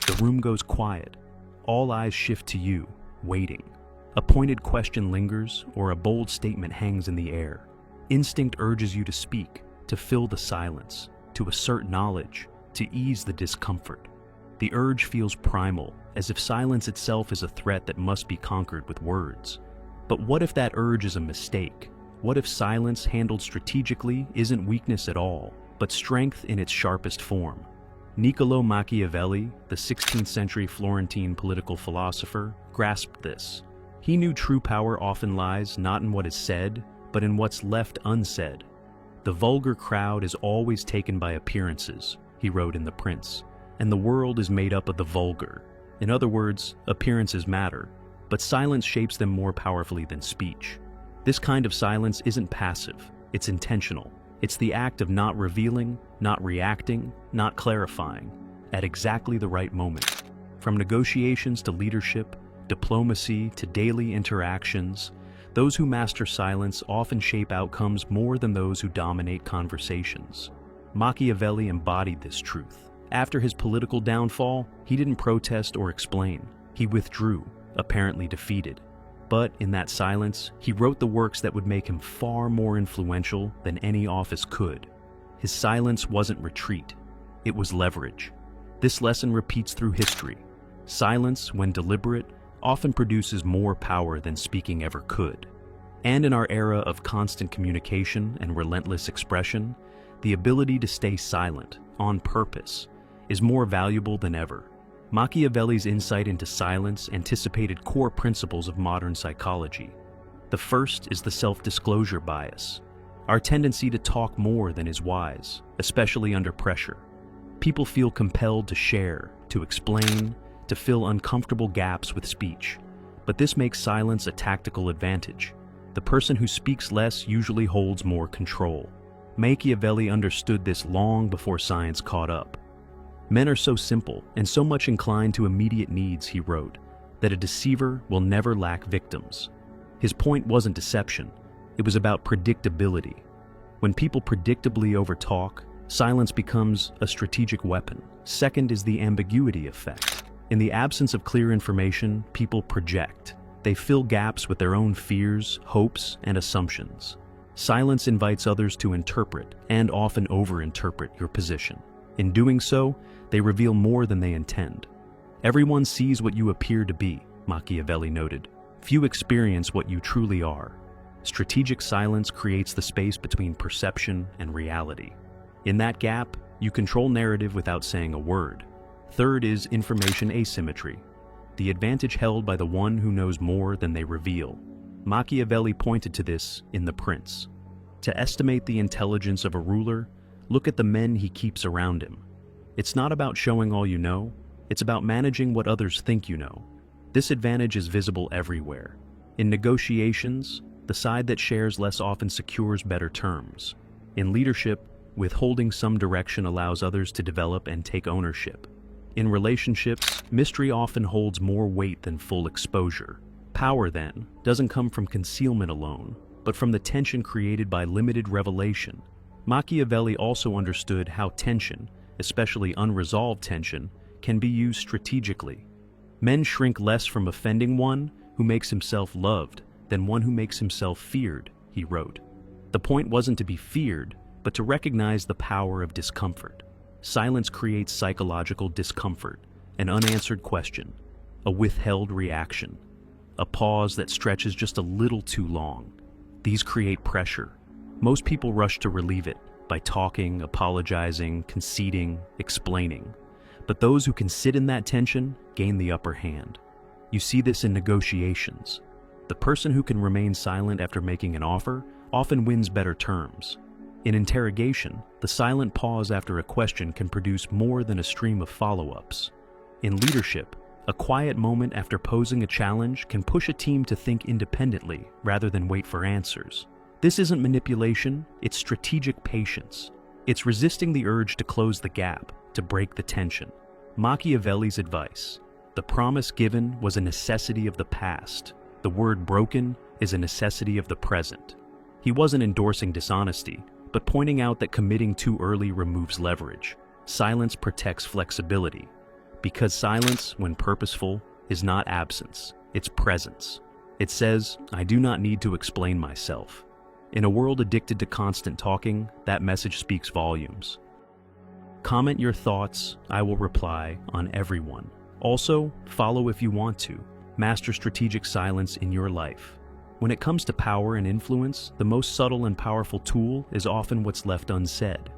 The room goes quiet. All eyes shift to you, waiting. A pointed question lingers, or a bold statement hangs in the air. Instinct urges you to speak, to fill the silence, to assert knowledge, to ease the discomfort. The urge feels primal, as if silence itself is a threat that must be conquered with words. But what if that urge is a mistake? What if silence handled strategically isn't weakness at all, but strength in its sharpest form? Niccolò Machiavelli, the 16th century Florentine political philosopher, grasped this. He knew true power often lies not in what is said, but in what's left unsaid. The vulgar crowd is always taken by appearances, he wrote in The Prince, and the world is made up of the vulgar. In other words, appearances matter, but silence shapes them more powerfully than speech. This kind of silence isn't passive, it's intentional. It's the act of not revealing, not reacting, not clarifying, at exactly the right moment. From negotiations to leadership, diplomacy to daily interactions, those who master silence often shape outcomes more than those who dominate conversations. Machiavelli embodied this truth. After his political downfall, he didn't protest or explain. He withdrew, apparently defeated. But in that silence, he wrote the works that would make him far more influential than any office could. His silence wasn't retreat, it was leverage. This lesson repeats through history. Silence, when deliberate, often produces more power than speaking ever could. And in our era of constant communication and relentless expression, the ability to stay silent, on purpose, is more valuable than ever. Machiavelli's insight into silence anticipated core principles of modern psychology. The first is the self-disclosure bias, our tendency to talk more than is wise, especially under pressure. People feel compelled to share, to explain, to fill uncomfortable gaps with speech. But this makes silence a tactical advantage. The person who speaks less usually holds more control. Machiavelli understood this long before science caught up. Men are so simple and so much inclined to immediate needs, he wrote, that a deceiver will never lack victims. His point wasn't deception, it was about predictability. When people predictably overtalk, silence becomes a strategic weapon. Second is the ambiguity effect. In the absence of clear information, people project. They fill gaps with their own fears, hopes, and assumptions. Silence invites others to interpret, and often overinterpret, your position. In doing so, they reveal more than they intend. Everyone sees what you appear to be, Machiavelli noted. Few experience what you truly are. Strategic silence creates the space between perception and reality. In that gap, you control narrative without saying a word. Third is information asymmetry, the advantage held by the one who knows more than they reveal. Machiavelli pointed to this in The Prince. To estimate the intelligence of a ruler, look at the men he keeps around him. It's not about showing all you know, it's about managing what others think you know. This advantage is visible everywhere. In negotiations, the side that shares less often secures better terms. In leadership, withholding some direction allows others to develop and take ownership. In relationships, mystery often holds more weight than full exposure. Power, then, doesn't come from concealment alone, but from the tension created by limited revelation. Machiavelli also understood how tension, especially unresolved tension, can be used strategically. Men shrink less from offending one who makes himself loved than one who makes himself feared, he wrote. The point wasn't to be feared, but to recognize the power of discomfort. Silence creates psychological discomfort, an unanswered question, a withheld reaction, a pause that stretches just a little too long. These create pressure. Most people rush to relieve it by talking, apologizing, conceding, explaining. But those who can sit in that tension gain the upper hand. You see this in negotiations. The person who can remain silent after making an offer often wins better terms. In interrogation, the silent pause after a question can produce more than a stream of follow-ups. In leadership, a quiet moment after posing a challenge can push a team to think independently rather than wait for answers. This isn't manipulation, it's strategic patience. It's resisting the urge to close the gap, to break the tension. Machiavelli's advice: the promise given was a necessity of the past. The word broken is a necessity of the present. He wasn't endorsing dishonesty, but pointing out that committing too early removes leverage. Silence protects flexibility. Because silence, when purposeful, is not absence, it's presence. It says, I do not need to explain myself. In a world addicted to constant talking, that message speaks volumes. Comment your thoughts, I will reply, on everyone. Also, follow if you want to. Master strategic silence in your life. When it comes to power and influence, the most subtle and powerful tool is often what's left unsaid.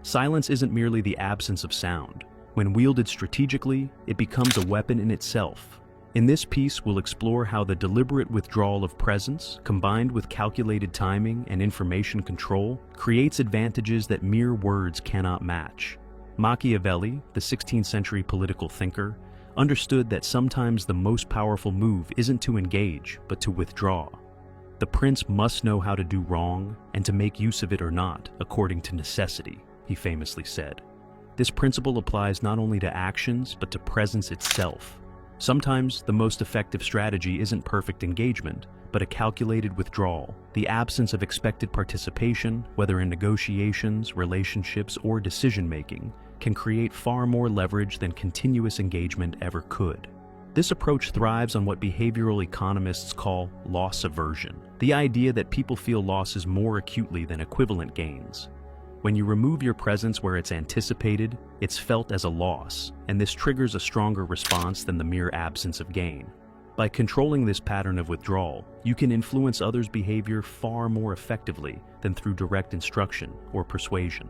Silence isn't merely the absence of sound. When wielded strategically, it becomes a weapon in itself. In this piece, we'll explore how the deliberate withdrawal of presence, combined with calculated timing and information control, creates advantages that mere words cannot match. Machiavelli, the 16th century political thinker, understood that sometimes the most powerful move isn't to engage, but to withdraw. The prince must know how to do wrong and to make use of it or not, according to necessity, he famously said. This principle applies not only to actions, but to presence itself. Sometimes the most effective strategy isn't perfect engagement, but a calculated withdrawal. The absence of expected participation, whether in negotiations, relationships, or decision-making, can create far more leverage than continuous engagement ever could. This approach thrives on what behavioral economists call loss aversion, the idea that people feel losses more acutely than equivalent gains. When you remove your presence where it's anticipated, it's felt as a loss, and this triggers a stronger response than the mere absence of gain. By controlling this pattern of withdrawal, you can influence others' behavior far more effectively than through direct instruction or persuasion.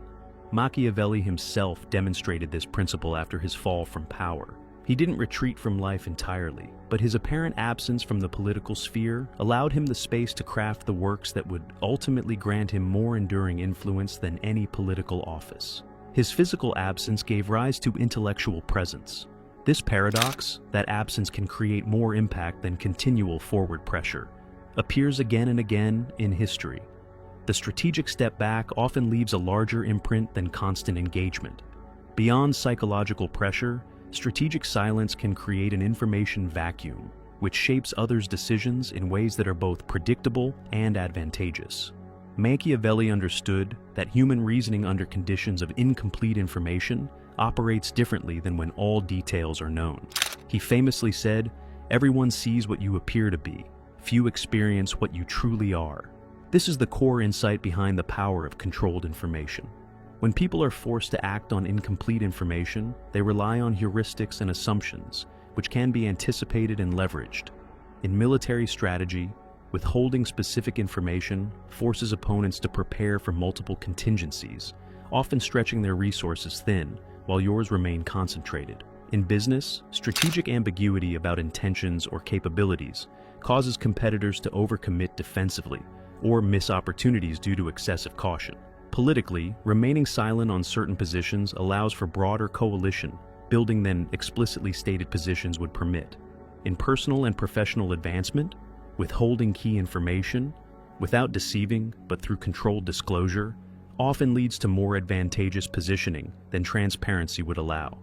Machiavelli himself demonstrated this principle after his fall from power. He didn't retreat from life entirely, but his apparent absence from the political sphere allowed him the space to craft the works that would ultimately grant him more enduring influence than any political office. His physical absence gave rise to intellectual presence. This paradox, that absence can create more impact than continual forward pressure, appears again and again in history. The strategic step back often leaves a larger imprint than constant engagement. Beyond psychological pressure, strategic silence can create an information vacuum, which shapes others' decisions in ways that are both predictable and advantageous. Machiavelli understood that human reasoning under conditions of incomplete information operates differently than when all details are known. He famously said, "Everyone sees what you appear to be. Few experience what you truly are." This is the core insight behind the power of controlled information. When people are forced to act on incomplete information, they rely on heuristics and assumptions, which can be anticipated and leveraged. In military strategy, withholding specific information forces opponents to prepare for multiple contingencies, often stretching their resources thin, while yours remain concentrated. In business, strategic ambiguity about intentions or capabilities causes competitors to overcommit defensively or miss opportunities due to excessive caution. Politically, remaining silent on certain positions allows for broader coalition building than explicitly stated positions would permit. In personal and professional advancement, withholding key information, without deceiving but through controlled disclosure, often leads to more advantageous positioning than transparency would allow.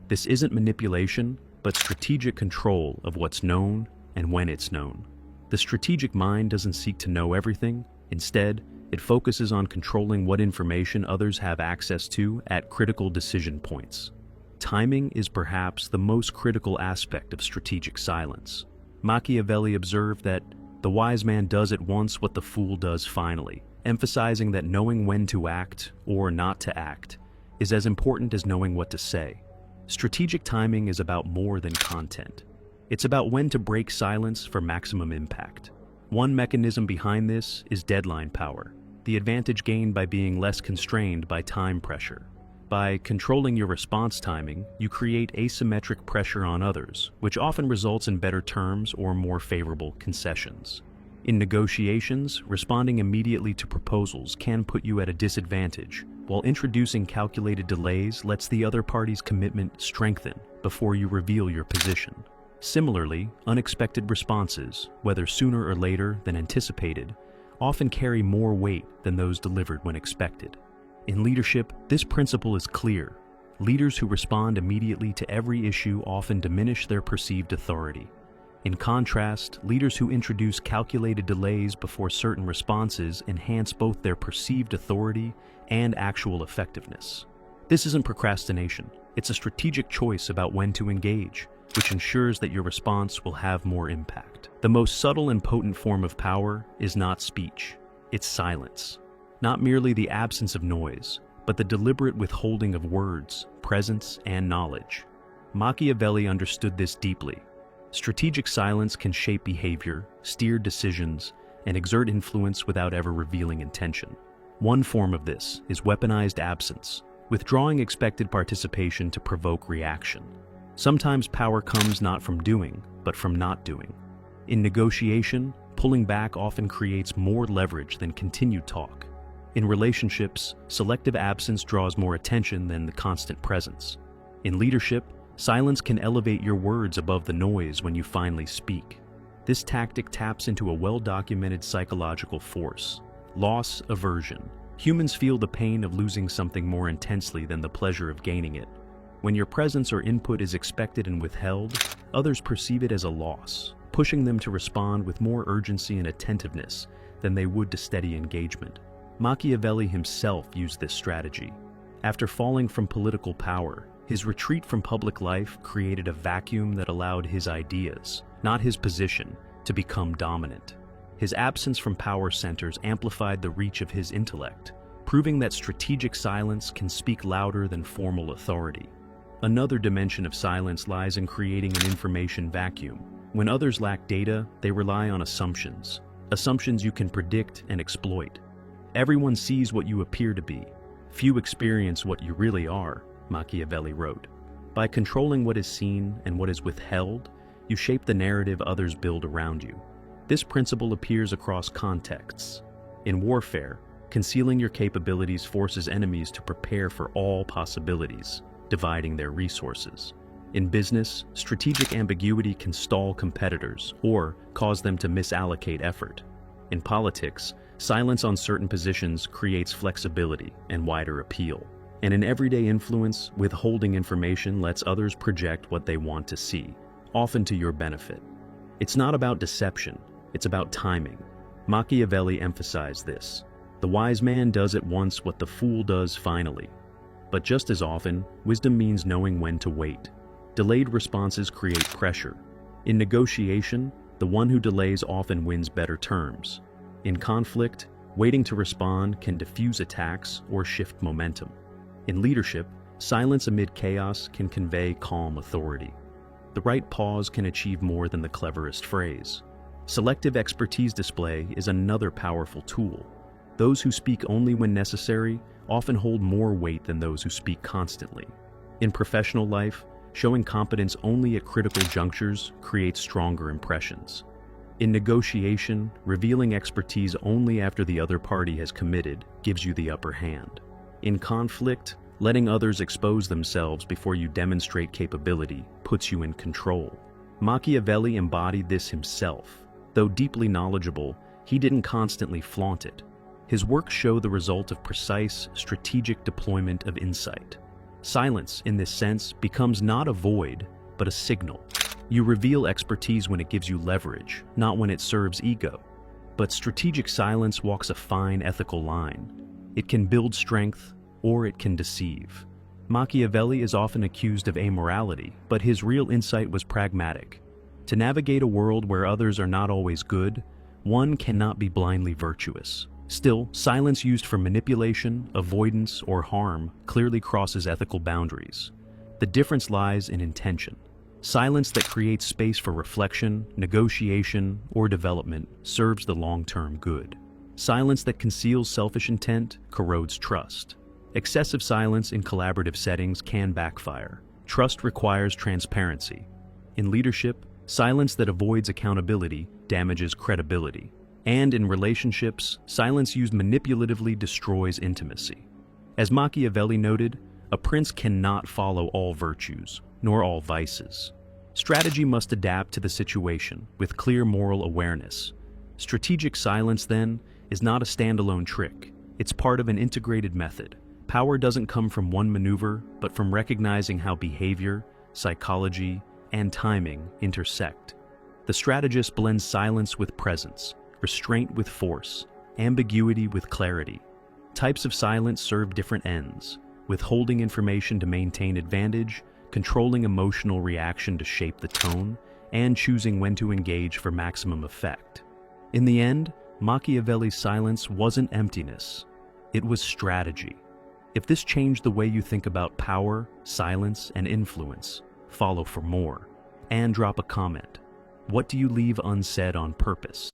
This isn't manipulation, but strategic control of what's known and when it's known. The strategic mind doesn't seek to know everything. Instead, it focuses on controlling what information others have access to at critical decision points. Timing is perhaps the most critical aspect of strategic silence. Machiavelli observed that the wise man does at once what the fool does finally, emphasizing that knowing when to act or not to act is as important as knowing what to say. Strategic timing is about more than content. It's about when to break silence for maximum impact. One mechanism behind this is deadline power, the advantage gained by being less constrained by time pressure. By controlling your response timing, you create asymmetric pressure on others, which often results in better terms or more favorable concessions. In negotiations, responding immediately to proposals can put you at a disadvantage, while introducing calculated delays lets the other party's commitment strengthen before you reveal your position. Similarly, unexpected responses, whether sooner or later than anticipated, often carry more weight than those delivered when expected. In leadership, this principle is clear. Leaders who respond immediately to every issue often diminish their perceived authority. In contrast, leaders who introduce calculated delays before certain responses enhance both their perceived authority and actual effectiveness. This isn't procrastination. It's a strategic choice about when to engage, which ensures that your response will have more impact. The most subtle and potent form of power is not speech, it's silence. Not merely the absence of noise, but the deliberate withholding of words, presence, and knowledge. Machiavelli understood this deeply. Strategic silence can shape behavior, steer decisions, and exert influence without ever revealing intention. One form of this is weaponized absence, withdrawing expected participation to provoke reaction. Sometimes power comes not from doing, but from not doing. In negotiation, pulling back often creates more leverage than continued talk. In relationships, selective absence draws more attention than the constant presence. In leadership, silence can elevate your words above the noise when you finally speak. This tactic taps into a well-documented psychological force: loss aversion. Humans feel the pain of losing something more intensely than the pleasure of gaining it. When your presence or input is expected and withheld, others perceive it as a loss, pushing them to respond with more urgency and attentiveness than they would to steady engagement. Machiavelli himself used this strategy. After falling from political power, his retreat from public life created a vacuum that allowed his ideas, not his position, to become dominant. His absence from power centers amplified the reach of his intellect, proving that strategic silence can speak louder than formal authority. Another dimension of silence lies in creating an information vacuum. When others lack data, they rely on assumptions. Assumptions you can predict and exploit. Everyone sees what you appear to be. Few experience what you really are, Machiavelli wrote. By controlling what is seen and what is withheld, you shape the narrative others build around you. This principle appears across contexts. In warfare, concealing your capabilities forces enemies to prepare for all possibilities, dividing their resources. In business, strategic ambiguity can stall competitors or cause them to misallocate effort. In politics, silence on certain positions creates flexibility and wider appeal. And in everyday influence, withholding information lets others project what they want to see, often to your benefit. It's not about deception, it's about timing. Machiavelli emphasized this. The wise man does at once what the fool does finally. But just as often, wisdom means knowing when to wait. Delayed responses create pressure. In negotiation, the one who delays often wins better terms. In conflict, waiting to respond can diffuse attacks or shift momentum. In leadership, silence amid chaos can convey calm authority. The right pause can achieve more than the cleverest phrase. Selective expertise display is another powerful tool. Those who speak only when necessary often hold more weight than those who speak constantly. In professional life, showing competence only at critical junctures creates stronger impressions. In negotiation, revealing expertise only after the other party has committed gives you the upper hand. In conflict, letting others expose themselves before you demonstrate capability puts you in control. Machiavelli embodied this himself. Though deeply knowledgeable, he didn't constantly flaunt it. His works show the result of precise, strategic deployment of insight. Silence, in this sense, becomes not a void, but a signal. You reveal expertise when it gives you leverage, not when it serves ego. But strategic silence walks a fine ethical line. It can build strength, or it can deceive. Machiavelli is often accused of amorality, but his real insight was pragmatic. To navigate a world where others are not always good, one cannot be blindly virtuous. Still, silence used for manipulation, avoidance, or harm clearly crosses ethical boundaries. The difference lies in intention. Silence that creates space for reflection, negotiation, or development serves the long-term good. Silence that conceals selfish intent corrodes trust. Excessive silence in collaborative settings can backfire. Trust requires transparency. In leadership, silence that avoids accountability damages credibility. And in relationships, silence used manipulatively destroys intimacy. As Machiavelli noted, a prince cannot follow all virtues, nor all vices. Strategy must adapt to the situation with clear moral awareness. Strategic silence, then, is not a standalone trick. It's part of an integrated method. Power doesn't come from one maneuver, but from recognizing how behavior, psychology, and timing intersect. The strategist blends silence with presence, restraint with force, ambiguity with clarity. Types of silence serve different ends. withholding information to maintain advantage, controlling emotional reaction to shape the tone, and choosing when to engage for maximum effect. In the end, Machiavelli's silence wasn't emptiness. It was strategy. If this changed the way you think about power, silence, and influence, follow for more. And drop a comment. What do you leave unsaid on purpose?